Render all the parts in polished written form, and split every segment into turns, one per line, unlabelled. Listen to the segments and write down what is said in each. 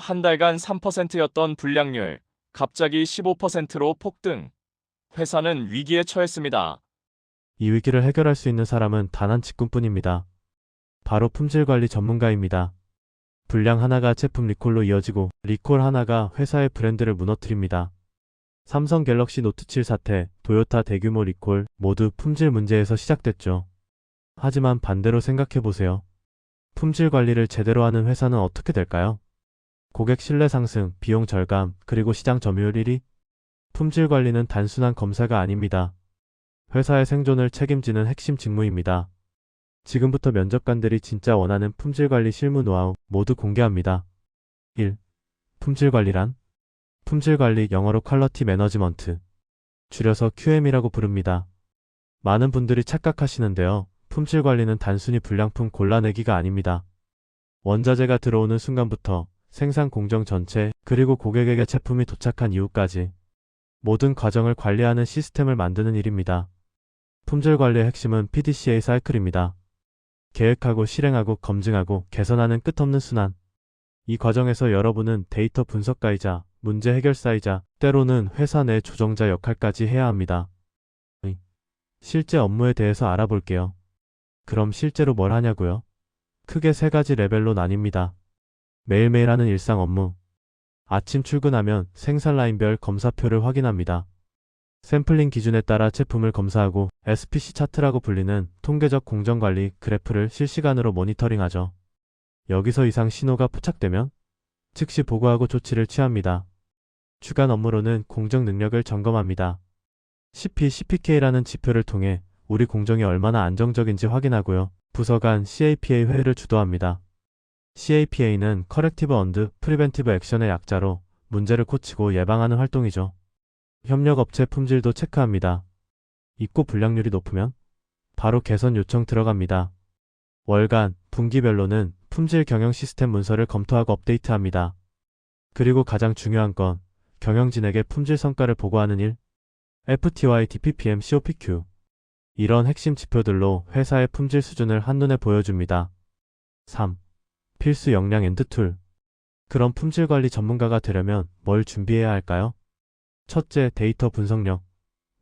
한 달간 3%였던 불량률, 갑자기 15%로 폭등. 회사는 위기에 처했습니다.
이 위기를 해결할 수 있는 사람은 단 한 직군뿐입니다. 바로 품질관리 전문가입니다. 불량 하나가 제품 리콜로 이어지고 리콜 하나가 회사의 브랜드를 무너뜨립니다. 삼성 갤럭시 노트 7 사태, 도요타 대규모 리콜 모두 품질 문제에서 시작됐죠. 하지만 반대로 생각해보세요. 품질 관리를 제대로 하는 회사는 어떻게 될까요? 고객 신뢰 상승, 비용 절감, 그리고 시장 점유율 1위? 품질 관리는 단순한 검사가 아닙니다. 회사의 생존을 책임지는 핵심 직무입니다. 지금부터 면접관들이 진짜 원하는 품질 관리 실무 노하우 모두 공개합니다. 1. 품질 관리란? 품질 관리, 영어로 퀄러티 매너지먼트, 줄여서 QM이라고 부릅니다. 많은 분들이 착각하시는데요. 품질 관리는 단순히 불량품 골라내기가 아닙니다. 원자재가 들어오는 순간부터 생산 공정 전체, 그리고 고객에게 제품이 도착한 이후까지 모든 과정을 관리하는 시스템을 만드는 일입니다. 품질 관리의 핵심은 PDCA 사이클입니다. 계획하고 실행하고 검증하고 개선하는 끝없는 순환. 이 과정에서 여러분은 데이터 분석가이자 문제 해결사이자 때로는 회사 내 조정자 역할까지 해야 합니다. 실제 업무에 대해서 알아볼게요. 그럼 실제로 뭘 하냐고요? 크게 세 가지 레벨로 나뉩니다. 매일매일 하는 일상 업무. 아침 출근하면 생산 라인별 검사표를 확인합니다. 샘플링 기준에 따라 제품을 검사하고 SPC 차트라고 불리는 통계적 공정관리 그래프를 실시간으로 모니터링하죠. 여기서 이상 신호가 포착되면 즉시 보고하고 조치를 취합니다. 주간 업무로는 공정 능력을 점검합니다. CPK라는 지표를 통해 우리 공정이 얼마나 안정적인지 확인하고요. 부서 간 CAPA 회의를 주도합니다. CAPA는 Corrective and Preventive Action의 약자로 문제를 고치고 예방하는 활동이죠. 협력업체 품질도 체크합니다. 입고 불량률이 높으면 바로 개선 요청 들어갑니다. 월간, 분기별로는 품질 경영 시스템 문서를 검토하고 업데이트합니다. 그리고 가장 중요한 건 경영진에게 품질 성과를 보고하는 일, FTY, DPPM, COPQ. 이런 핵심 지표들로 회사의 품질 수준을 한눈에 보여줍니다. 3. 필수 역량 앤드 툴. 그럼 품질 관리 전문가가 되려면 뭘 준비해야 할까요? 첫째, 데이터 분석력.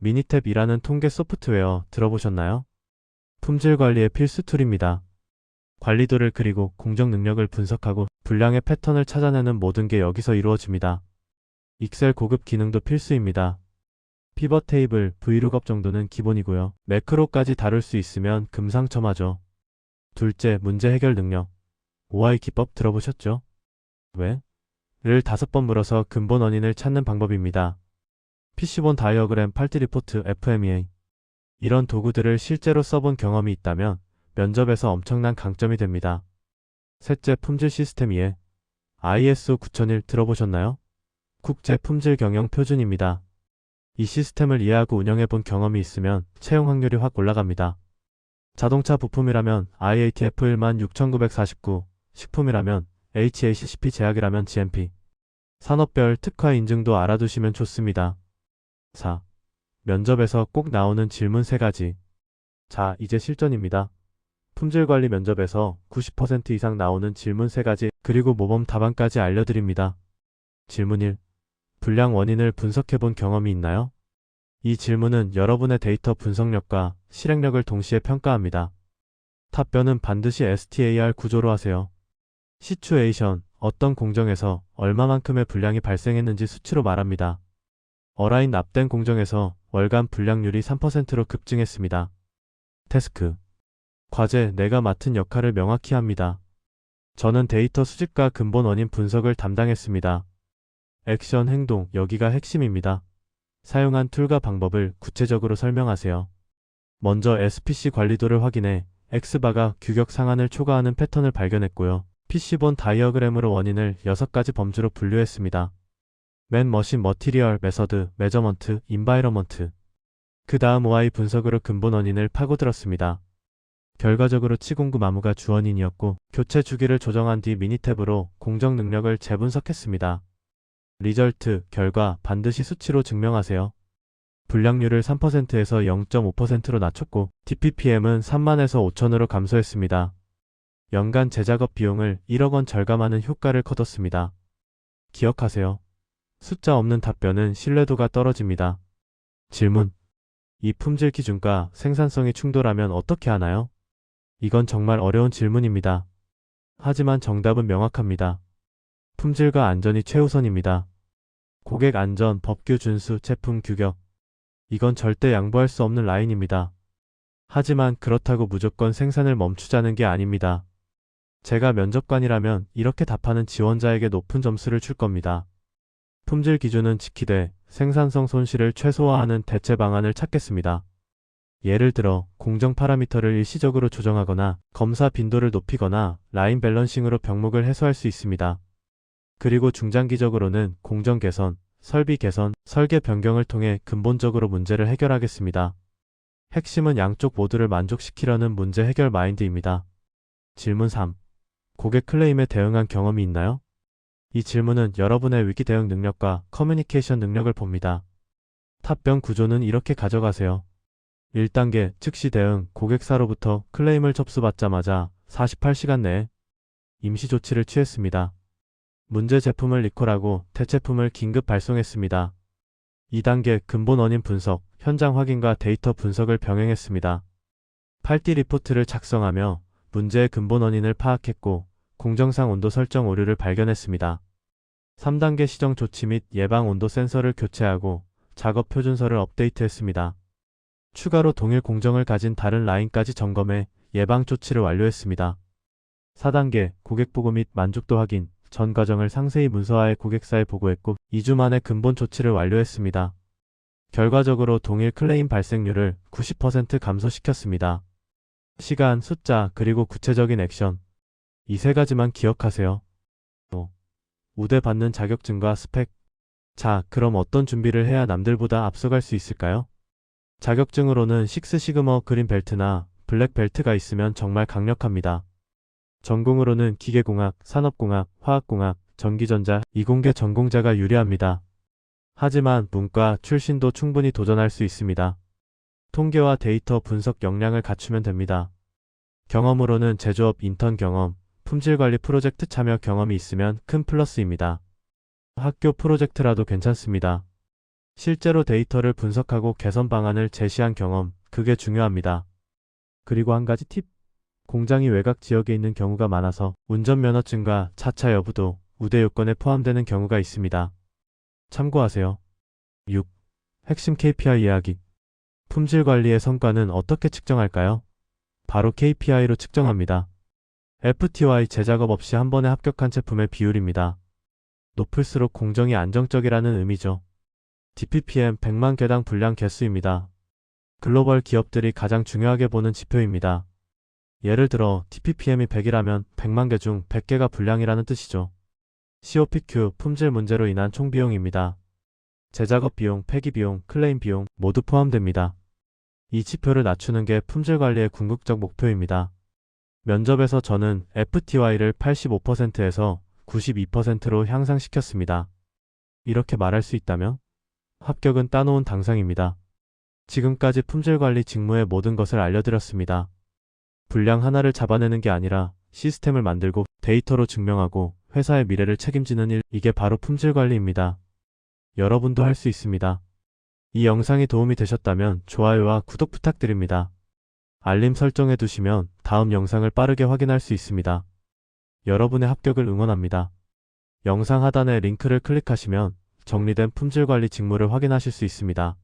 미니탭이라는 통계 소프트웨어 들어보셨나요? 품질 관리의 필수 툴입니다. 관리도를 그리고 공정 능력을 분석하고 불량의 패턴을 찾아내는 모든 게 여기서 이루어집니다. 익셀 고급 기능도 필수입니다. 피벗 테이블, Vlookup 정도는 기본이고요. 매크로까지 다룰 수 있으면 금상첨화죠. 둘째, 문제 해결 능력. OI 기법 들어보셨죠? 왜? 를 5번 물어서 근본 원인을 찾는 방법입니다. PC본 다이어그램, 팔티 리포트, FMEA. 이런 도구들을 실제로 써본 경험이 있다면 면접에서 엄청난 강점이 됩니다. 셋째, 품질 시스템 이해. ISO 9001 들어보셨나요? 국제 품질 경영 표준입니다. 이 시스템을 이해하고 운영해본 경험이 있으면 채용 확률이 확 올라갑니다. 자동차 부품이라면 IATF 16949, 식품이라면 HACCP, 제약이라면 GMP. 산업별 특화 인증도 알아두시면 좋습니다. 4. 면접에서 꼭 나오는 질문 3가지. 자, 이제 실전입니다. 품질관리 면접에서 90% 이상 나오는 질문 3가지, 그리고 모범 답안까지 알려드립니다. 질문 1. 불량 원인을 분석해본 경험이 있나요? 이 질문은 여러분의 데이터 분석력과 실행력을 동시에 평가합니다. 답변은 반드시 STAR 구조로 하세요. 시츄에이션, 어떤 공정에서 얼마만큼의 불량이 발생했는지 수치로 말합니다. 어라인 납된 공정에서 월간 불량률이 3%로 급증했습니다. 태스크. 과제, 내가 맡은 역할을 명확히 합니다. 저는 데이터 수집과 근본 원인 분석을 담당했습니다. 액션, 행동, 여기가 핵심입니다. 사용한 툴과 방법을 구체적으로 설명하세요. 먼저 SPC 관리도를 확인해 X바가 규격 상한을 초과하는 패턴을 발견했고요. PC본 다이어그램으로 원인을 6가지 범주로 분류했습니다. 맨, 머신, 머티리얼, 메서드, 메저먼트, 인바이러먼트. 그 다음 OI 분석으로 근본 원인을 파고들었습니다. 결과적으로 치공구 마무가 주원인이었고 교체 주기를 조정한 뒤 미니탭으로 공정 능력을 재분석했습니다. 리절트, 결과, 반드시 수치로 증명하세요. 불량률을 3%에서 0.5%로 낮췄고 DPPM은 3만에서 5천으로 감소했습니다. 연간 재작업 비용을 1억 원 절감하는 효과를 거뒀습니다. 기억하세요. 숫자 없는 답변은 신뢰도가 떨어집니다. 질문. 이 품질 기준과 생산성이 충돌하면 어떻게 하나요? 이건 정말 어려운 질문입니다. 하지만 정답은 명확합니다. 품질과 안전이 최우선입니다. 고객 안전, 법규 준수, 제품 규격. 이건 절대 양보할 수 없는 라인입니다. 하지만 그렇다고 무조건 생산을 멈추자는 게 아닙니다. 제가 면접관이라면 이렇게 답하는 지원자에게 높은 점수를 줄 겁니다. 품질 기준은 지키되 생산성 손실을 최소화하는 대체 방안을 찾겠습니다. 예를 들어 공정 파라미터를 일시적으로 조정하거나 검사 빈도를 높이거나 라인 밸런싱으로 병목을 해소할 수 있습니다. 그리고 중장기적으로는 공정 개선, 설비 개선, 설계 변경을 통해 근본적으로 문제를 해결하겠습니다. 핵심은 양쪽 모두를 만족시키려는 문제 해결 마인드입니다. 질문 3. 고객 클레임에 대응한 경험이 있나요? 이 질문은 여러분의 위기 대응 능력과 커뮤니케이션 능력을 봅니다. 답변 구조는 이렇게 가져가세요. 1단계 즉시 대응. 고객사로부터 클레임을 접수받자마자 48시간 내에 임시 조치를 취했습니다. 문제 제품을 리콜하고 대체품을 긴급 발송했습니다. 2단계 근본 원인 분석. 현장 확인과 데이터 분석을 병행했습니다. 8D 리포트를 작성하며 문제의 근본 원인을 파악했고 공정상 온도 설정 오류를 발견했습니다. 3단계 시정 조치 및 예방 온도 센서를 교체하고 작업 표준서를 업데이트했습니다. 추가로 동일 공정을 가진 다른 라인까지 점검해 예방 조치를 완료했습니다. 4단계 고객 보고 및 만족도 확인. 전 과정을 상세히 문서화해 고객사에 보고했고 2주 만에 근본 조치를 완료했습니다. 결과적으로 동일 클레임 발생률을 90% 감소시켰습니다. 시간, 숫자, 그리고 구체적인 액션. 이 세 가지만 기억하세요. 우대받는 자격증과 스펙. 자, 그럼 어떤 준비를 해야 남들보다 앞서갈 수 있을까요? 자격증으로는 식스 시그머 그린 벨트나 블랙 벨트가 있으면 정말 강력합니다. 전공으로는 기계공학, 산업공학, 화학공학, 전기전자, 이공계 전공자가 유리합니다. 하지만 문과 출신도 충분히 도전할 수 있습니다. 통계와 데이터 분석 역량을 갖추면 됩니다. 경험으로는 제조업 인턴 경험, 품질관리 프로젝트 참여 경험이 있으면 큰 플러스입니다. 학교 프로젝트라도 괜찮습니다. 실제로 데이터를 분석하고 개선 방안을 제시한 경험, 그게 중요합니다. 그리고 한 가지 팁. 공장이 외곽 지역에 있는 경우가 많아서 운전면허증과 차차 여부도 우대 요건에 포함되는 경우가 있습니다. 참고하세요. 6. 핵심 KPI 이야기. 품질 관리의 성과는 어떻게 측정할까요? 바로 KPI로 측정합니다. FTY 제작업 없이 한 번에 합격한 제품의 비율입니다. 높을수록 공정이 안정적이라는 의미죠. DPPM 100만 개당 분량 개수입니다. 글로벌 기업들이 가장 중요하게 보는 지표입니다. 예를 들어 TPPM이 100이라면 100만 개 중 100개가 불량이라는 뜻이죠. COPQ 품질 문제로 인한 총비용입니다. 제작업 비용, 폐기 비용, 클레임 비용 모두 포함됩니다. 이 지표를 낮추는 게 품질 관리의 궁극적 목표입니다. 면접에서 저는 FTY를 85%에서 92%로 향상시켰습니다. 이렇게 말할 수 있다면 합격은 따놓은 당상입니다. 지금까지 품질 관리 직무의 모든 것을 알려드렸습니다. 불량 하나를 잡아내는 게 아니라 시스템을 만들고 데이터로 증명하고 회사의 미래를 책임지는 일, 이게 바로 품질 관리입니다. 여러분도 할 수 있습니다. 이 영상이 도움이 되셨다면 좋아요와 구독 부탁드립니다. 알림 설정해 두시면 다음 영상을 빠르게 확인할 수 있습니다. 여러분의 합격을 응원합니다. 영상 하단의 링크를 클릭하시면 정리된 품질 관리 직무를 확인하실 수 있습니다.